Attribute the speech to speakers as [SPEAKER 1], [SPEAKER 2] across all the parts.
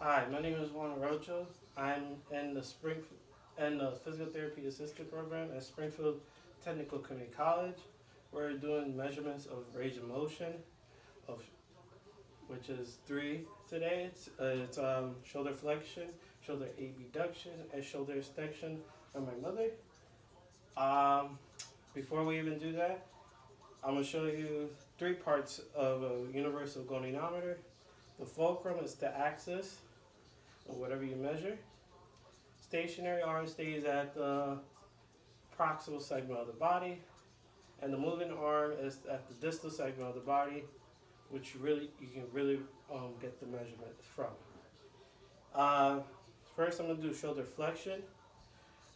[SPEAKER 1] Hi, my name is Juan Rojo. I'm in the physical therapy assistant program at Springfield Technical Community College. We're doing measurements of range of motion, of which is three today. It's shoulder flexion, shoulder abduction, and shoulder extension of my mother. Um, Before we even do that, I'm gonna show you three parts of a universal goniometer. The fulcrum is the axis of whatever you measure. Stationary arm stays at the proximal segment of the body, and the moving arm is at the distal segment of the body, which you can really get the measurement from. Uh, First, I'm gonna do shoulder flexion.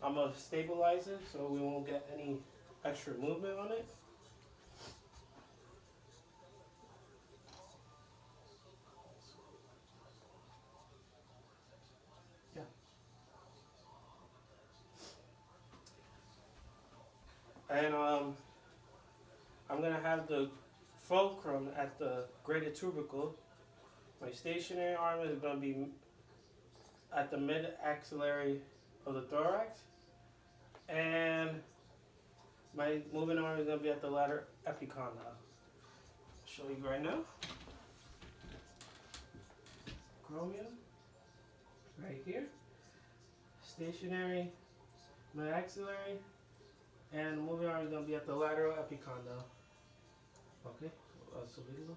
[SPEAKER 1] I'm gonna stabilize it so we won't get any extra movement on it. Yeah. And I'm gonna have the fulcrum at the greater tubercle. My stationary arm is gonna be at the mid axillary of the thorax, and my moving arm is going to be at the lateral epicondyle. I'll show you right now. Chromium, right here. Stationary, mid axillary, and the moving arm is going to be at the lateral epicondyle. Okay, subirlo.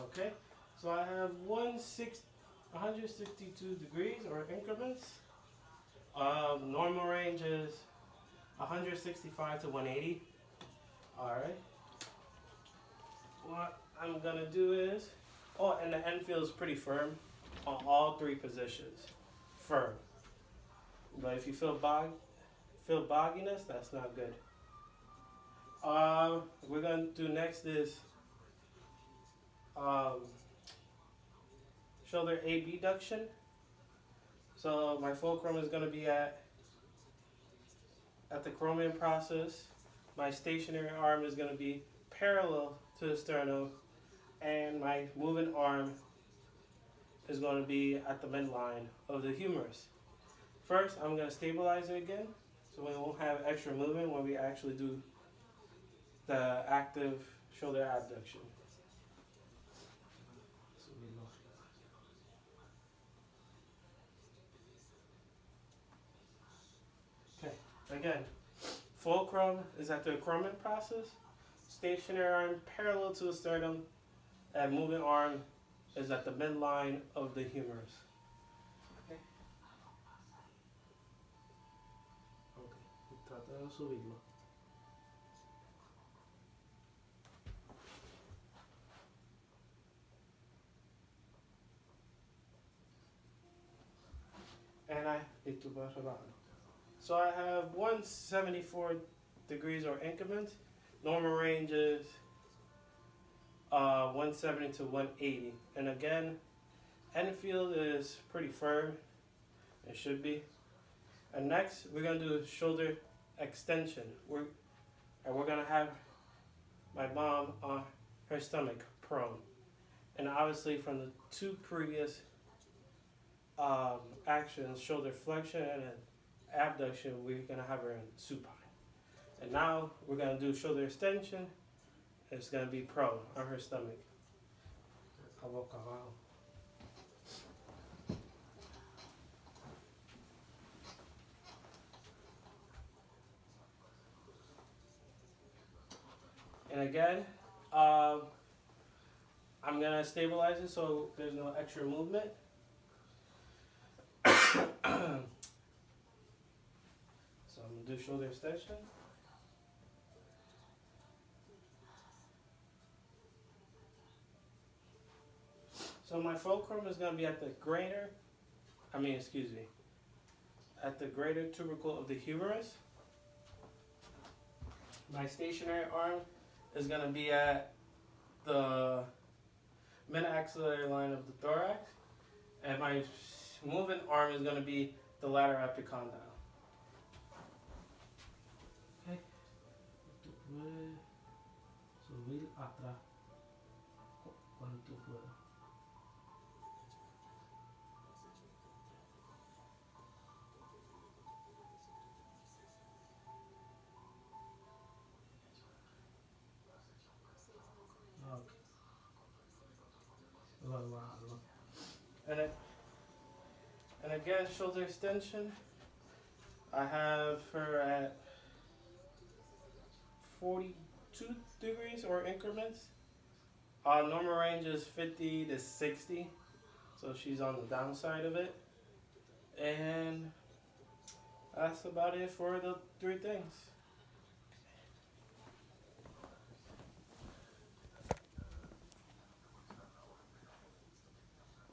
[SPEAKER 1] Okay, so I have 162 degrees or increments. Normal range is 165 to 180. Alright. What I'm gonna do is, and the end feels pretty firm on all three positions. Firm. But if you feel bogginess, that's not good. We're gonna do next is um, shoulder abduction. So my fulcrum is gonna be at the chromium process. My stationary arm is gonna be parallel to the sternum, and my moving arm is going to be at the midline of the humerus. First, I'm going to stabilize it again so we won't have extra movement when we actually do the active shoulder abduction. Okay, again, fulcrum is at the chromium process, stationary arm parallel to the sternum, and moving arm is at the midline of the humerus. Okay. Okay. Trata de subirlo. And so I have 174 degrees or increment. Normal range is 170 to 180. And again, end field is pretty firm. It should be. And next, we're going to do shoulder extension. We're going to have my mom on her stomach prone. And obviously from the two previous actions, shoulder flexion and abduction, we're going to have her in supine. And now we're going to do shoulder extension. It's going to be prone on her stomach. And again, I'm going to stabilize it so there's no extra movement. So I'm going to do shoulder extension. So my fulcrum is going to be at the at the greater tubercle of the humerus. My stationary arm is going to be at the mid-axillary line of the thorax, and my moving arm is going to be the lateral epicondyle. puedes subir atrás cuando tú puedas. Okay. And, it, and again, shoulder extension. I have her at 42 degrees or increments. Normal range is 50 to 60, so she's on the downside of it. And that's about it for the three things.